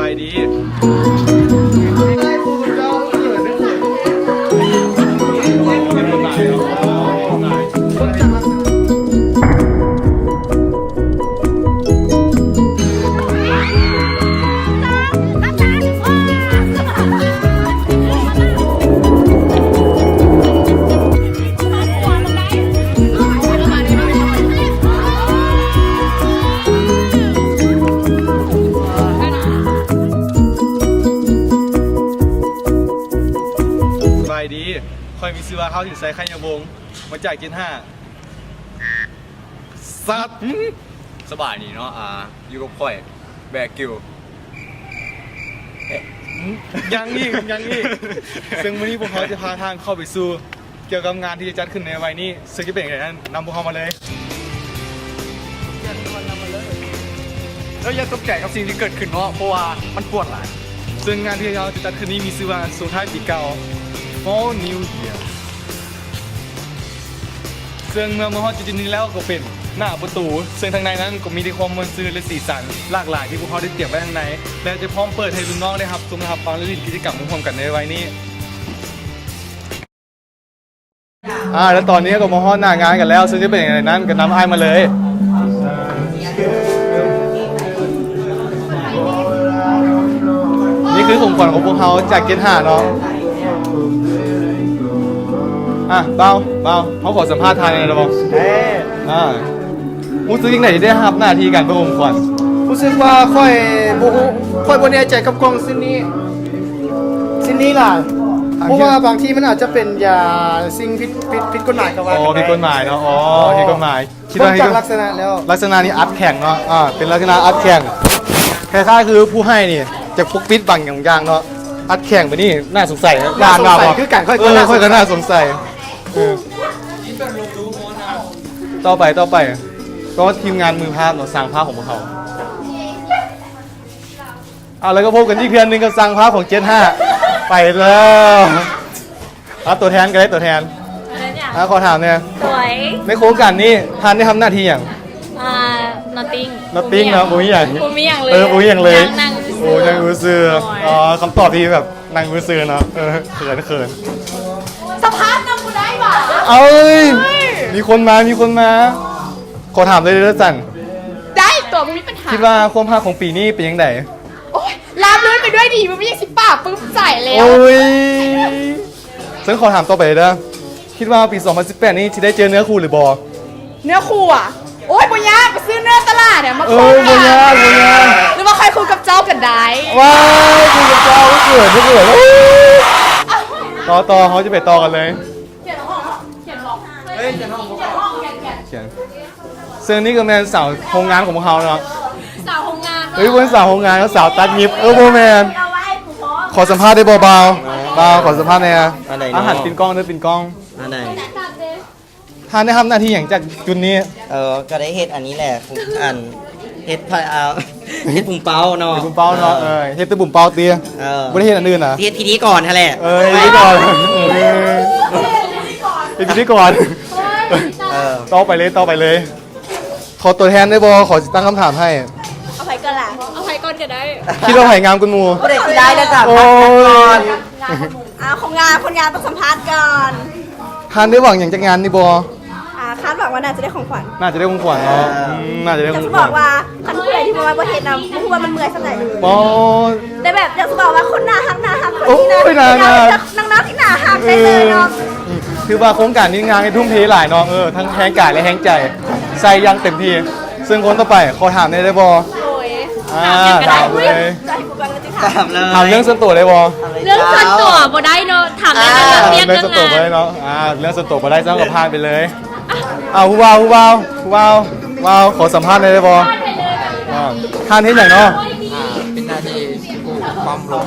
ายดีดีค่อยมีซื้อว่าเขาถึงใส่ไข่ยาวงมาจากกิน5สัตว์สบายนี่เนาะอยู่กับค่อยแบกกิวยังอีกซึ่งวันนี้พวกเขาจะพาทางเข้าไปสู่เกี่ยวกับงานที่จะจัดขึ้นในวัยนี้ซึ่งจะเป็นอย่างไรนั้นนำพวกเขามาเลยแล้วอย่าตกใจกับสิ่งที่เกิดขึ้นเนาะเพราะว่ามันปวดหลายซึ่งงานที่เราจะจัดขึ้นนี้มีชื่อว่าส่งท้ายปีเก่าFor New Year ซึ่งเมื่อมาฮอดจุดนี้แล้วก็เป็นหน้าประตูซึ่งทางในนั้นก็มีที่ความมวลซื่นและสีสันหลากหลายที่พวกเขาได้เตรียมไว้ทางในและจะพร้อมเปิดให้รุ่นน้องได้ครับชมนะครับฟังและเล่นกิจกรรมพร้อมกันในวัยนี้แล้วตอนนี้ก็มาฮอดหน้างานกันแล้วซึ่งจะเป็นอย่างไรนั้นก็นำไอ้มาเลยนี่คือของขวัญของพวกเขาจากเกต5เนาะเบาเขาขอสัมภาษณ์ทางในระบบรู้สึกยังไงที่ได้รับหน้าที่การประองขวัญรู้สึกว่าค่อยบนแน่ใจกับกล่องสิ้นนี้ล่ะเพราะว่าบางทีมันอาจจะเป็นยาสิ่งผิดกฎหมายก็ว่าผิดกฎหมายเนาะผิดกฎหมายคิดว่าจากลักษณะแล้วลักษณะนี้อัดแข่งเนาะเป็นลักษณะอัดแข่งคล้ายๆคือผู้ให้นี่จะพกปิดบังอย่างเนาะอัดแข่งไปนี่น่าสงสัยคือการค่อยก็น่าสงสัยต่อไปก็ทีมงานมือภาพเนาะสร้างภาพของพวกเขาแล้วก็พบกันที่เพื่อนนึงกับสร้างภาพของเจน5ไปแล้วตัวแทนก็ได้ตัวแทนขอถามเนี่ยในโครงการนี้ท่านได้ทำหน้าที่อย่างnothing เนาะบุ้ยอย่างเลยบุ้ยอย่างเลยโอ้ยังมือซื้อคำตอบที่แบบนั่งมือซื้อเนาะเขินสภาพน้ำกูได้หว่ามีคนมาขอถามเลยเด้อจันได้ตัวมึงมีปัญหาคิดว่าความภาคของปีนี้เป็นยังไงโอ้ยราบรื่นไปด้วยดีมันไม่ยังสิป่าปึ้มใจแล้วฉันขอถามต่อไปเลยนะคิดว่าปี 2018 นี้จะได้เจอเนื้อคู่หรือบอเนื้อคู่โอ้ยปุญญาไปซื้อเนื้อตลาดมาคุยกันหรือว่าใครคุยกับเจ้ากันได้ว้าวคุยกับเจ้าเกิดต่อเขาจะไปต่อกันเลยเขียนซึ่งนี่ก็เป็นสาวโรงงานของพวกเขาเนาะสาวโรงงานเป็นสาวโรงงานแล้วสาวตัดยิบโบแมนขอสัมภาษณ์ได้เบาขอสัมภาษณ์เนี่ยอาหารปินกล้องด้วยปินกล้องทานได้ทำหน้าที่อย่างจากจุดนี้ก็ได้เฮ็ดอันนี้แหละเฮ็ดเฮ็ดปุ่มเป้าเนาะเฮ็ดตัวปุ่มเป้าเตี้ยไม่ได้เฮ็ดอันอื่นนะเฮ็ดพิธีก่อนแหละพิธีก่อนพิธีก่อนต่อไปเลยขอตัวแทนได้บ่ขอตั้งคำถามให้เอาไปก่อนล่ะเอาไปก่อนก็ได้คิดว่าไผ่งามกุนมูเด็กที่ได้แล้วจ้ะของงานต้องสัมภาษณ์ก่อนทานได้หวังอย่างจากงานนี่บ่คาดหวังว่าน่าจะได้ของขวัญเนาะน่าจะได้ของขวัญจะบอกว่าคันผู้ใดที่มาว่าเห็นนะพูดว่ามันเมื่อยสักหน่อยแต่แบบอยากจะบอกว่าคนหน้าหักคนที่หน้านักที่หน้าหักได้เลยเนาะคือว่าโครงการนี้งานให้ทุ่มเทหลายเนาะทั้งแฮงกายและแฮงใจใส่ยังเต็มที่ซึ่งคนต่อไปขอถามได้บ่ถามเลยถามเรื่องส่วนตัวได้บ่เรื่องส่วนตัวบ่ได้เนาะถามเรื่องส่วนตัวบ่ได้เนาะเรื่องส่วนตัวบ่ได้จ้างกับพานไปเลยผู้บ่าวขอสัมภาษณ์ได้บ่ท่านเห็นอย่างเนาะเป็นหน้าที่ผู้ปั๊มลม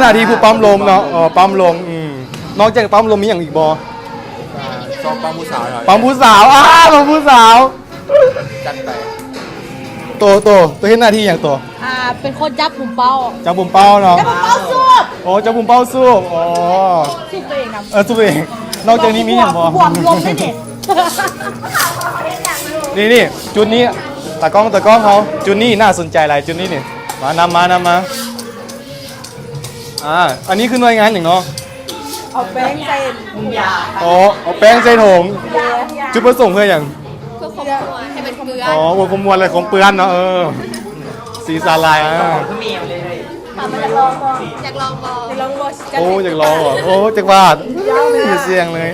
หน้าที่ผู้ปั๊มลมเนาะปั๊มลมนอกจากปั๊มลมมีอย่างอีกบ่ชอบปั๊มผู้สาวปั๊มผู้สาวปั๊มผู้สาวจัดไปตัวเห็นหน้าที่อย่างตัวเป็นคนจับปุ่มเป้าเนาะจับปุ่มเป้าสู้จับปุ่มเป้าสู้สู้ตัวเองนะสู้ตัวเองนอกจากนี้มีอย่างบ่บวมลมได้เนี่ยนี่จุดนี้ตากล้องเขาจุดนี้น่าสนใจอะไรจุดนี้นี่มานำมา อันนี้คือหน่วยงานอย่างเนาะ เอาแป้งใส่ อ๋อเอาแป้งใส่ถุงจุดประสงค์เพื่ออย่าง เพื่อครอบครัวให้เป็นเกลือ อ๋อวัวขมวนอะไรของเปื้อนเนาะสีสาลายมันจะลองบออยากลองบออยากลองบอ โอ้จากรอเหรอโอ้จากวาดอย่าเสียงเลย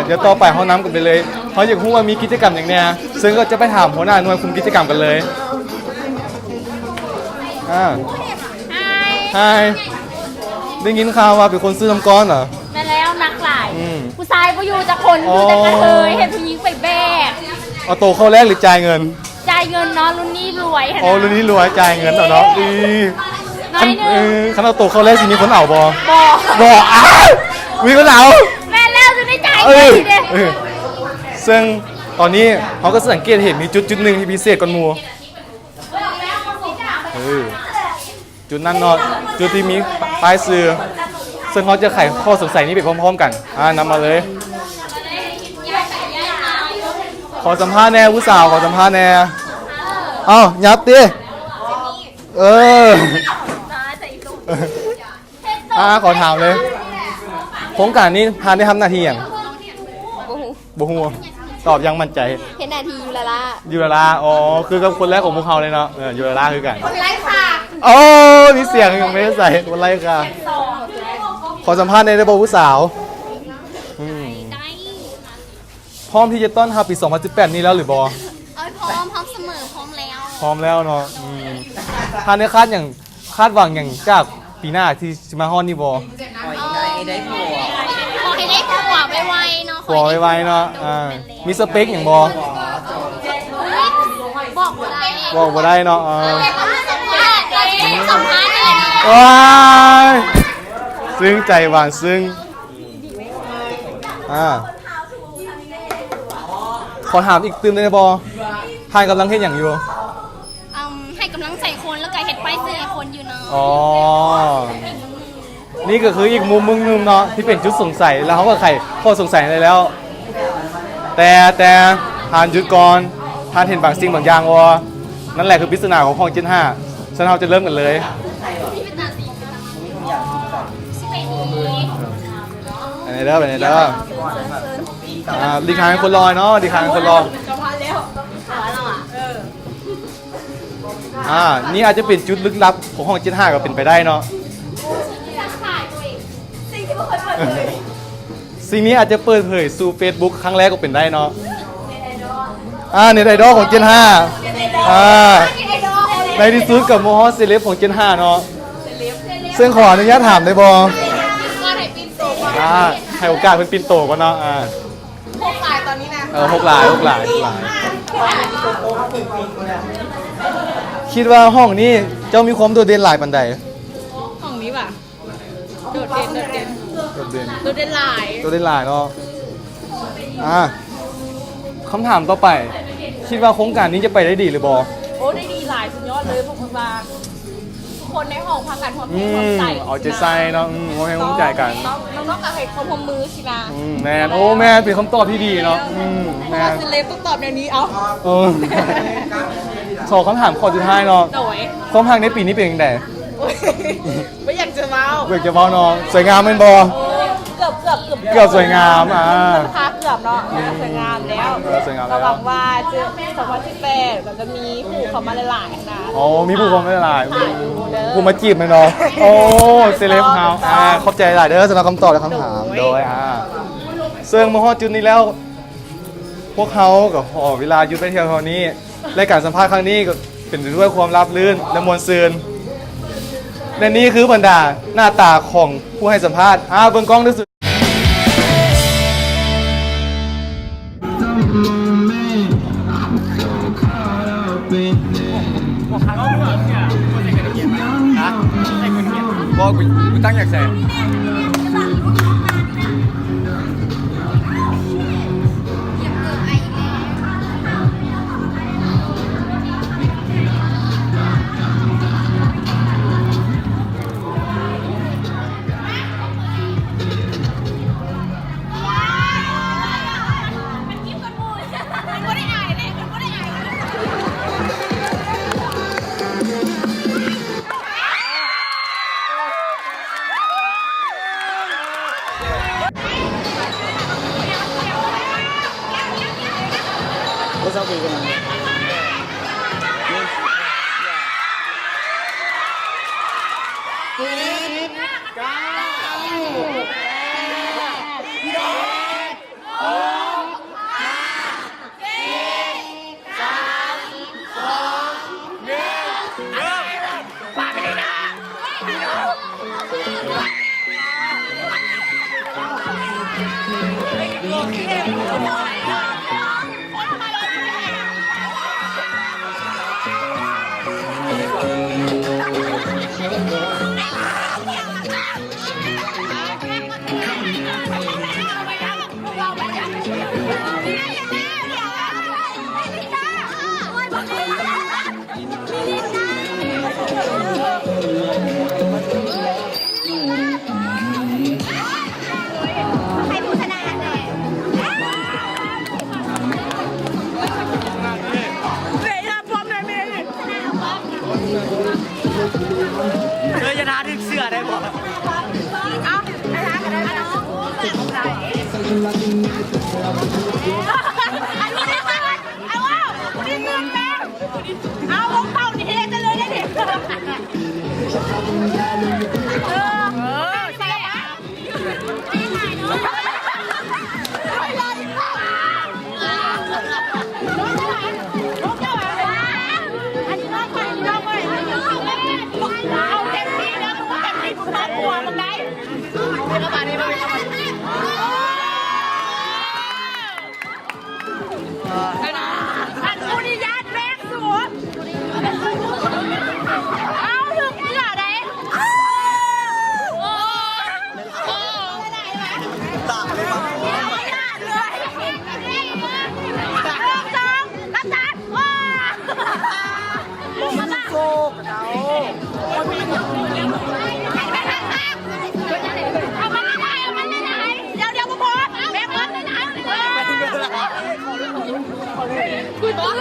เดี๋ยวต่อไปห้องน้ำกันไปเลยเขาอยากรู้ว่ามีกิจกรรมอย่างเนี้ยซึ่งก็จะไปถามหัวหน้าหน่วยคุมกิจกรรมกันเลยไฮได้ยินข่าวว่าเป็นคนซื้อน้ำก้อนเหรอ แม่แล้วนักหลาย ผู้ชายก็อยู่จะคนอยู่แต่กระเทยเห็นผู้หญิงไปแบก เอาโตเข้าแรกหรือจ่ายเงิน จ่ายเงินเนาะรุ่นนี้รวยเห็น อ๋อรุ่นนี้รวยจ่ายเงินเอาเนาะดี น้อยหนึง ขันเอาโตเข้าแรกสิมีคนเอาบอ บอก บอกมีคนเอา แม่แล้วจะได้จ่าย เอ เงิน อ ทีเดียว ซึ่งตอนนี้เขาก็สังเกตเห็นมีจุดหนึ่งที่พิเศษกว่าหมู่จุดนั้นเนาะจุดที่มีป้ายซื้อซึ่งเขาจะไขข้อสงสัยนี้ไปพร้อมๆกันนำมาเลยขอสัมภาษณ์แน่ผู้สาวขอสัมภาษณ์แน่ยับดิขอถามเลยโครงการนี้พานได้ทำหน้าที่อย่างบูฮูตอบยังมั่นใจ เห็นนาทีอยู่ละละ ยูราลาอ๋อคือกับคนแรกของพวกเขาเลยเนาะยูราลาคือกัน คนไร้ค่ะ โอ้มีเสียงยังไม่ได้ใส่คนไรค่ะขอสัมภาษณ์ในระบบผู้สาวพร้อมที่จะต้อนรับปี 2018 นี้แล้วหรือบอ พร้อมเสมอพร้อมแล้ว พร้อมแล้วเนาะท่านได้คาดหวังอย่างจากปีหน้าที่จะมาฮอนนี่บอ ได้ผัว ขอให้ได้ผัวไวๆเนาะ ขอไว้เนาะมีสเปคอย่างบอ บอกบ่ได้ บอกบ่ได้เนาะสัมภาษณ์เลยเนาะ ว้ายซึ้งใจหวานซึ้งขอถามอีกตื่นได้บอทานกำลังเห็นอย่างอยู่ ให้กำลังใจคนแล้วก็เฮ็ดไปซื้อให้คนอยู่เนาะ อ๋อ นี่ก็คืออีกมุมนึงเนาะที่เป็นจุดสงสัยแล้วเขาก็ไขข้อสงสัยได้แล้ว แต่ทานหยุดก่อนทานเห็นบางสิ่งบางอย่างวะนั่นแหละคือปริศนาของห้องเจน5ฉะนั้นเราจะเริ่มกันเลยไปไหนเด้อดีคางคนรอเนาะดีคางคนรอนี่อาจจะเป็นจุดลึกลับของห้องเจน5ก็เป็นไปได้เนาะสิ่งนี้อาจจะเปิดเผยสู่ Facebook ครั้งแรกก็เป็นได้เนาะเน็ตไอดอลของเจน5ในที่สุดกับโมฮอสเซเลบของเจน5เนาะซึ่งขออนุญาตถามได้บอให้โอกาสเป็นปินโตก่อนเนาะ6 ลายตอนนี้นะ6 ลายคิดว่าห้องนี้เจ้ามีความโดดเด่นหลายปันใด ห้องนี้ป่ะโดดเด่น โดดเด่น โดดเด่นหลาย โดดเด่นหลายเนาะคำถามต่อไป คิดว่าโครงการนี้จะไปได้ดีหรือบอ โอ้ได้ดีหลายสุดยอดเลยพวกคุณมาทุกคนในห้องพากันความเพลงความใจ เอาใจใส่เนาะโมให้ความใจกัน น้องกับให้ความพมือสินะ แมนโอ้แมนเป็นคำตอบที่ดีเนาะแมน เซเลบต้องตอบแนวนี้เอา ขอคำถามข้อสุดท้ายเนาะ โดย ความพังในปีนี้เป็นยังไง ไม่อยากจะเมา เบิกจะเบาเนาะสวยงามเป็นบอ เกือบ เกือบสวยงามพาเกือบเนาะสวยงามแล้ว สวยงามแล้ว หวังว่าจะ2018มันจะมีผู้เข้ามาหลายๆนะ อ๋อมีผู้คนไม่หลาย อยู่เด้อ ผู้มาจีบไหมเนาะโอ้เซเลบเฮาขอบใจหลายเด้อสำหรับคำตอบและคำถามโดยซึ่งเมื่อฮอดจุดนี้แล้ว พวกเขากับเวลาหยุดไปเที่ยวเท่านี้และการสัมภาษณ์ครั้งนี้ก็เป็นไปด้วยความราบรื่นและมวลซืนและนี่คือบรรดาหน้าตาของผู้ให้สัมภาษณ์เบิ่งกล้องด้วยสุดบอกกูตั้งอยากใส่ ให้ผู้ชนะเลย เธอจะนาถึงเสือได้บ่ เอาไปทางกันได้ไหมน้องอันนี้ได้ไหมเอาว้าวนี่เงินแม่เอาวงเป่านี่เฮกันเลยได้ดิใช่ไหมไม่ถ่ายเนาะไม่รอดีกว่าอันนี้น้องไปน้องไปเอาเต็มที่นะเต็มที่ทุกครอบครัวมึงได้เข้ามานี่มาเข้ามาอันกูนี่ญาติแรกสูงเอาถึงเสือได้ตามเลยมาโซ่กับเราเอามันไม่ได้เอามันไม่ได้เดี๋ยวกูพอแบกมันไม่ได้กูต้อง